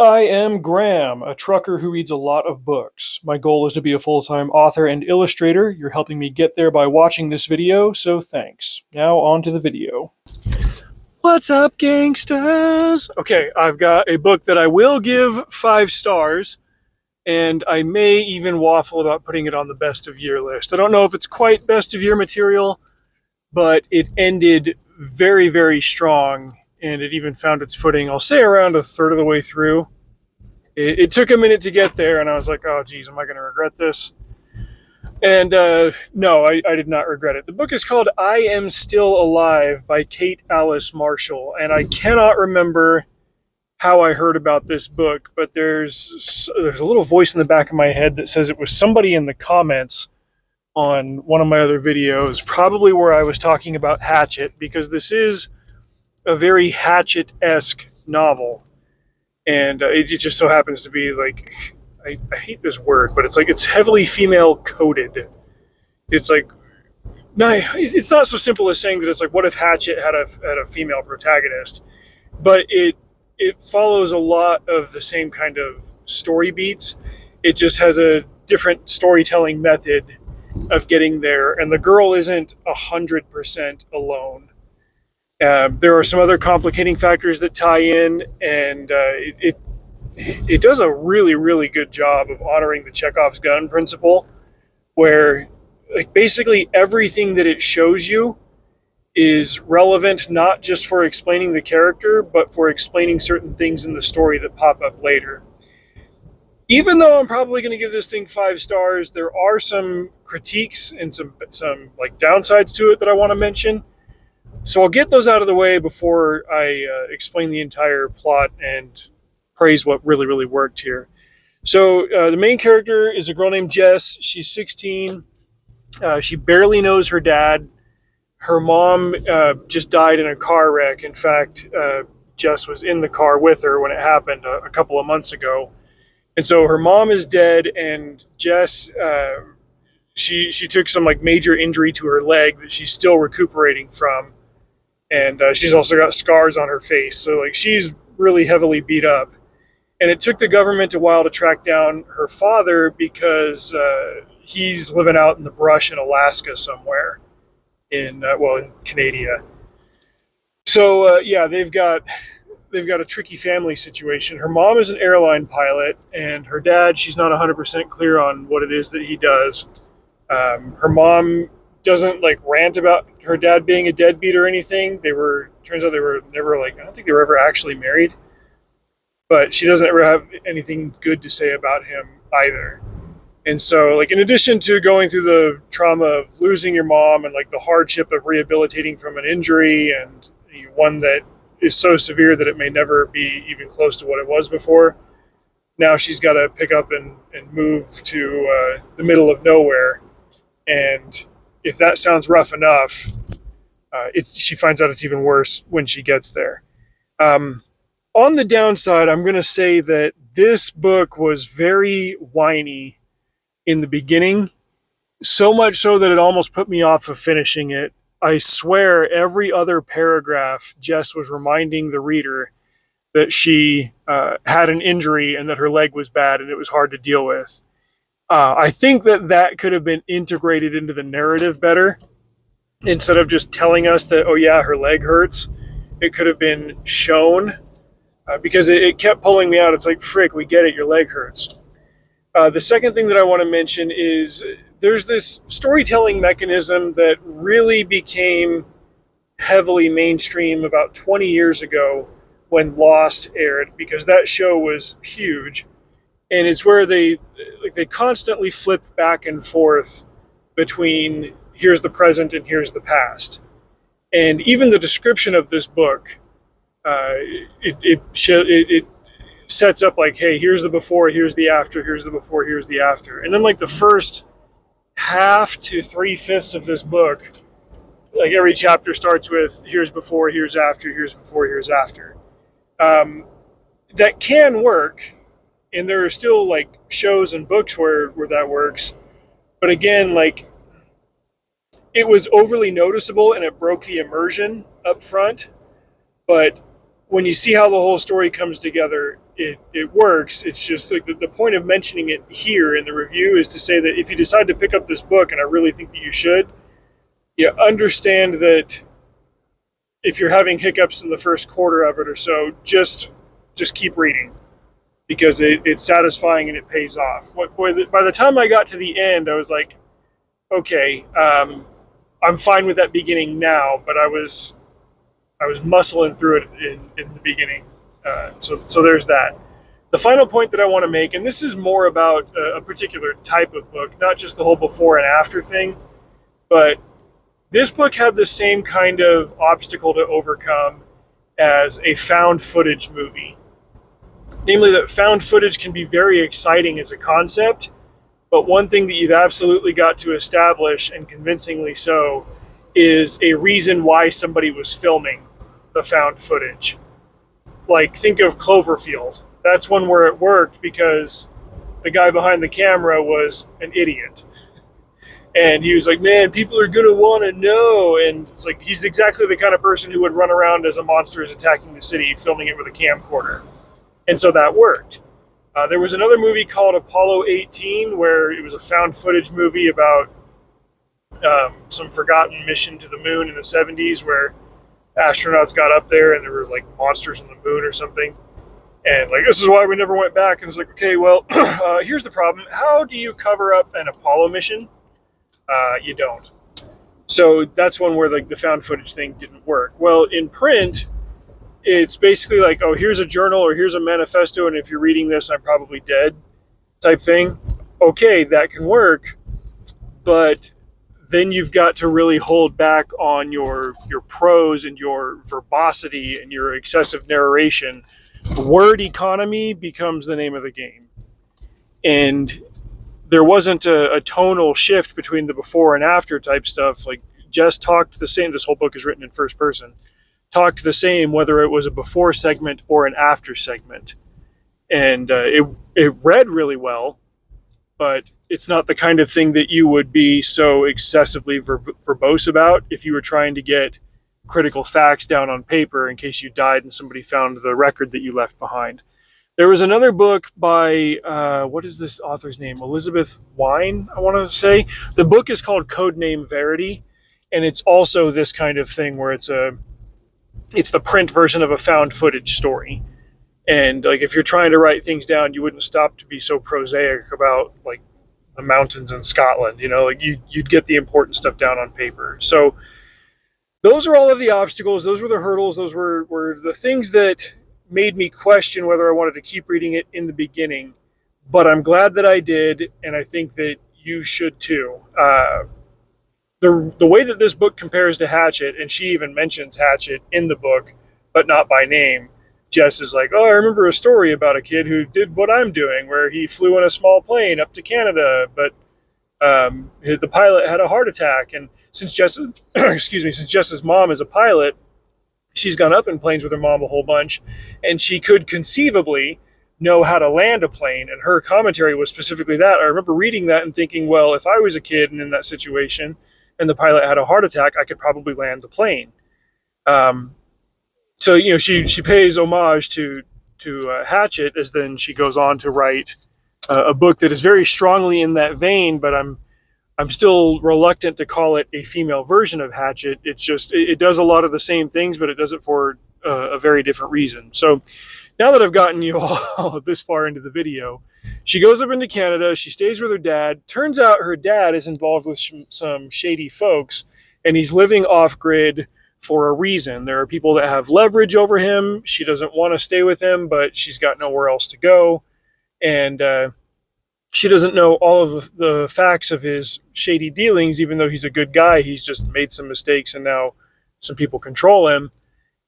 I am Graham, a trucker who reads a lot of books. My goal is to be a full-time author and illustrator. You're helping me get there by watching this video, so thanks. Now on to the video. What's up, gangsters? Okay, I've got a book that I will give 5 stars, and I may even waffle about putting it on the best of year list. I don't know if it's quite best of year material, but it ended very, very strong, and it even found its footing, I'll say around a third of the way through. It took a minute to get there, and I was like, oh geez, am I going to regret this? And no, I did not regret it. The book is called I Am Still Alive by Kate Alice Marshall, and I cannot remember how I heard about this book, but there's a little voice in the back of my head that says it was somebody in the comments on one of my other videos, probably where I was talking about Hatchet, because this is a very Hatchet-esque novel. And it just so happens to be like, I hate this word, but it's heavily female coded. It's like, no, it's not so simple as saying that it's like, what if Hatchet had a female protagonist? But it follows a lot of the same kind of story beats. It just has a different storytelling method of getting there, and the girl isn't 100% alone. There are some other complicating factors that tie in, and it does a really, really good job of honoring the Chekhov's gun principle, where like basically everything that it shows you is relevant not just for explaining the character, but for explaining certain things in the story that pop up later. Even though I'm probably going to give this thing 5 stars, there are some critiques and some like downsides to it that I want to mention. So I'll get those out of the way before I explain the entire plot and praise what really, really worked here. So the main character is a girl named Jess. She's 16. She barely knows her dad. Her mom just died in a car wreck. In fact, Jess was in the car with her when it happened a couple of months ago. And so her mom is dead, and Jess, she took some like major injury to her leg that she's still recuperating from. And she's also got scars on her face. So like she's really heavily beat up. And it took the government a while to track down her father because he's living out in the brush in Alaska somewhere in Canada. So yeah, they've got a tricky family situation. Her mom is an airline pilot, and her dad, she's not 100% clear on what it is that he does. Her mom doesn't like rant about her dad being a deadbeat or anything. Turns out they were never like, I don't think they were ever actually married, but she doesn't ever have anything good to say about him either. And so like, in addition to going through the trauma of losing your mom and like the hardship of rehabilitating from an injury, and one that is so severe that it may never be even close to what it was before, now she's got to pick up and move to the middle of nowhere. And if that sounds rough enough, she finds out it's even worse when she gets there. On the downside, I'm going to say that this book was very whiny in the beginning, so much so that it almost put me off of finishing it. I swear every other paragraph, Jess was reminding the reader that she had an injury and that her leg was bad and it was hard to deal with. I think that could have been integrated into the narrative better. Instead of just telling us that, oh yeah, her leg hurts, it could have been shown, because it kept pulling me out. It's like, frick, we get it, your leg hurts. The second thing that I want to mention is there's this storytelling mechanism that really became heavily mainstream about 20 years ago when Lost aired, because that show was huge. And it's where they constantly flip back and forth between here's the present and here's the past. And even the description of this book, it sets up like, hey, here's the before, here's the after, here's the before, here's the after. And then like the first half to 3/5 of this book, like every chapter starts with here's before, here's after, here's before, here's after. That can work. And there are still like shows and books where that works. But again, like it was overly noticeable and it broke the immersion up front. But when you see how the whole story comes together, it works. It's just like the point of mentioning it here in the review is to say that if you decide to pick up this book, and I really think that you should, you understand that if you're having hiccups in the first quarter of it or so, just keep reading, because it's satisfying and it pays off. By the time I got to the end, I was like, okay, I'm fine with that beginning now, but I was muscling through it in the beginning. So there's that. The final point that I want to make, and this is more about a particular type of book, not just the whole before and after thing, but this book had the same kind of obstacle to overcome as a found footage movie. Namely, that found footage can be very exciting as a concept, but one thing that you've absolutely got to establish, and convincingly so, is a reason why somebody was filming the found footage. Like, think of Cloverfield. That's one where it worked because the guy behind the camera was an idiot. And he was like, man, people are going to want to know. And it's like, he's exactly the kind of person who would run around as a monster is attacking the city, filming it with a camcorder. And so that worked. There was another movie called Apollo 18, where it was a found footage movie about some forgotten mission to the moon in the 70s, where astronauts got up there and there was like monsters on the moon or something. And like, this is why we never went back. And it's like, okay, well, here's the problem. How do you cover up an Apollo mission? You don't. So that's one where like the found footage thing didn't work. Well, in print, it's basically like, oh, here's a journal or here's a manifesto, and if you're reading this, I'm probably dead type thing. Okay, that can work, but then you've got to really hold back on your prose and your verbosity and your excessive narration. The word economy becomes the name of the game. And there wasn't a tonal shift between the before and after type stuff. Like, Jess talked the same. This whole book is written in first person. Talked the same whether it was a before segment or an after segment. And it read really well, but it's not the kind of thing that you would be so excessively verbose about if you were trying to get critical facts down on paper in case you died and somebody found the record that you left behind. There was another book by, what is this author's name? Elizabeth Wine, I want to say. The book is called Codename Verity, and it's also this kind of thing where it's the print version of a found footage story. And like, if you're trying to write things down, you wouldn't stop to be so prosaic about like the mountains in Scotland, you know, like you'd get the important stuff down on paper. So those are all of the obstacles. Those were the hurdles. Those were the things that made me question whether I wanted to keep reading it in the beginning. But I'm glad that I did, and I think that you should too. The way that this book compares to Hatchet, and she even mentions Hatchet in the book, but not by name. Jess is like, oh, I remember a story about a kid who did what I'm doing, where he flew in a small plane up to Canada, but the pilot had a heart attack. And since Jess's mom is a pilot, she's gone up in planes with her mom a whole bunch, and she could conceivably know how to land a plane. And her commentary was specifically that. I remember reading that and thinking, well, if I was a kid and in that situation, and the pilot had a heart attack, I could probably land the plane. So, you know, she pays homage to Hatchet, as then she goes on to write a book that is very strongly in that vein, but I'm still reluctant to call it a female version of Hatchet. It's just, it does a lot of the same things, but it does it for a very different reason. So now that I've gotten you all this far into the video, she goes up into Canada, she stays with her dad. Turns out her dad is involved with some shady folks, and he's living off-grid for a reason. There are people that have leverage over him. She doesn't want to stay with him, but she's got nowhere else to go. And she doesn't know all of the facts of his shady dealings, even though he's a good guy. He's just made some mistakes, and now some people control him.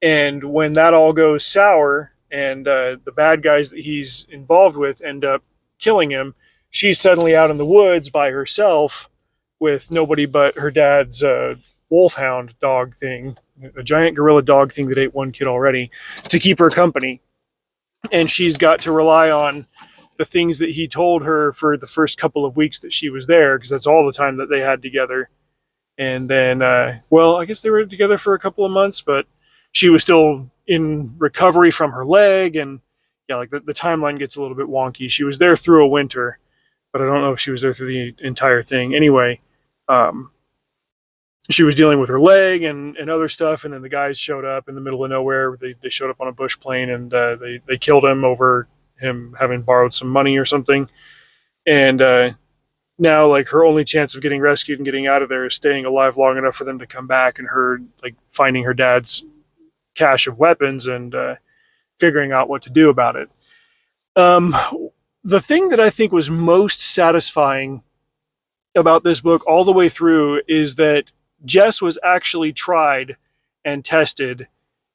And when that all goes sour, and the bad guys that he's involved with end up killing him, she's suddenly out in the woods by herself with nobody but her dad's wolfhound dog thing, a giant gorilla dog thing that ate one kid already, to keep her company. And she's got to rely on the things that he told her for the first couple of weeks that she was there, because that's all the time that they had together. And then, well, I guess they were together for a couple of months, but she was still in recovery from her leg, and yeah, like the timeline gets a little bit wonky. She was there through a winter, but I don't know if she was there through the entire thing. Anyway, she was dealing with her leg and other stuff, and then the guys showed up in the middle of nowhere. They showed up on a bush plane, and they killed him over him having borrowed some money or something. And now, like, her only chance of getting rescued and getting out of there is staying alive long enough for them to come back, and her like finding her dad's cache of weapons and figuring out what to do about it. The thing that I think was most satisfying about this book all the way through is that Jess was actually tried and tested,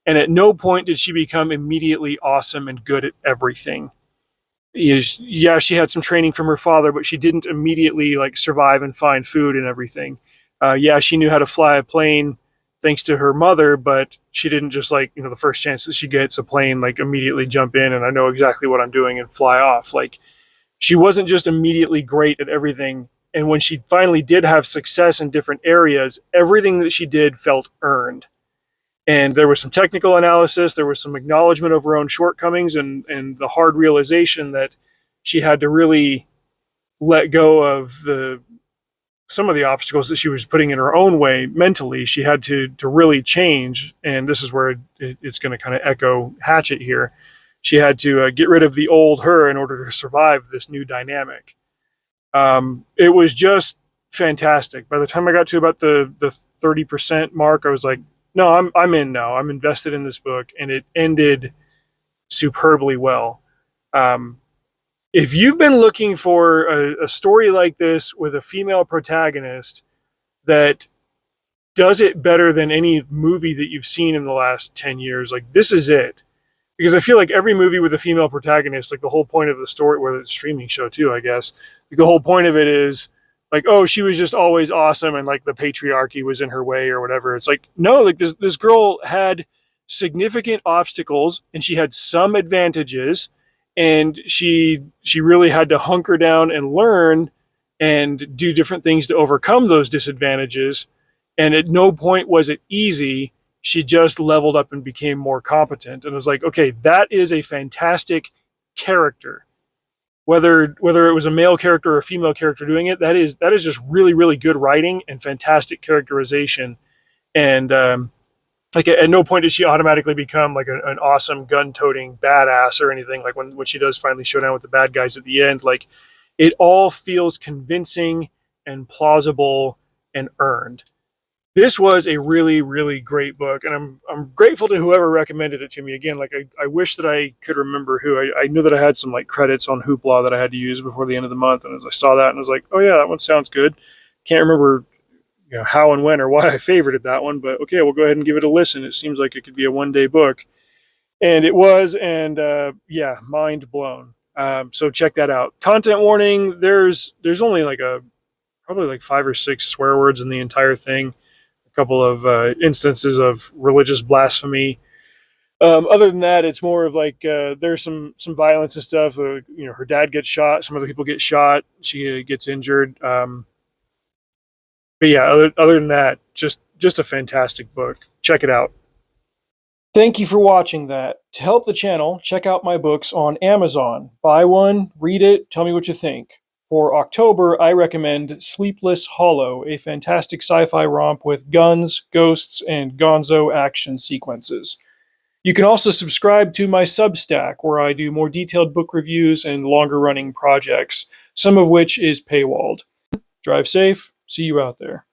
and at no point did she become immediately awesome and good at everything. Yeah, she had some training from her father, but she didn't immediately like survive and find food and everything. Yeah, she knew how to fly a plane thanks to her mother, but she didn't just like, the first chance that she gets a plane, like immediately jump in and I know exactly what I'm doing and fly off. Like, she wasn't just immediately great at everything. And when she finally did have success in different areas, everything that she did felt earned. And there was some technical analysis, there was some acknowledgement of her own shortcomings, and the hard realization that she had to really let go of some of the obstacles that she was putting in her own way mentally. She had to really change, and this is where it's going to kind of echo Hatchet here. She had to get rid of the old her in order to survive this new dynamic. It was just fantastic. By the time I got to about the 30% mark, I was like, no, I'm in now. I'm invested in this book, and it ended superbly well. If you've been looking for a story like this with a female protagonist that does it better than any movie that you've seen in the last 10 years, like, this is it. Because I feel like every movie with a female protagonist, like the whole point of the story, whether it's a streaming show too, I guess, like the whole point of it is like, oh, she was just always awesome and like the patriarchy was in her way or whatever. It's like, no, like this girl had significant obstacles and she had some advantages, and she really had to hunker down and learn and do different things to overcome those disadvantages. And at no point was it easy. She just leveled up and became more competent. And I was like, okay, that is a fantastic character. Whether it was a male character or a female character doing it, that is just really, really good writing and fantastic characterization. And like at no point did she automatically become like an awesome gun-toting badass or anything. Like when she does finally show down with the bad guys at the end, like it all feels convincing and plausible and earned. This was a really, really great book, and I'm grateful to whoever recommended it to me. Again, like I wish that I could remember who. I knew that I had some like credits on Hoopla that I had to use before the end of the month, and as I saw that, and I was like, oh yeah, that one sounds good. Can't remember how and when or why I favorited that one, but okay, we'll go ahead and give it a listen. It seems like it could be a one-day book, and it was, and yeah, mind blown. So check that out. Content warning: there's only like probably like 5 or 6 swear words in the entire thing. Couple of instances of religious blasphemy. Other than that, it's more of like there's some violence and stuff. Her dad gets shot. Some other people get shot. She gets injured. But yeah, other than that, just a fantastic book. Check it out. Thank you for watching that. To help the channel, check out my books on Amazon. Buy one, read it, tell me what you think. For October, I recommend Sleepless Hollow, a fantastic sci-fi romp with guns, ghosts, and gonzo action sequences. You can also subscribe to my Substack, where I do more detailed book reviews and longer-running projects, some of which is paywalled. Drive safe. See you out there.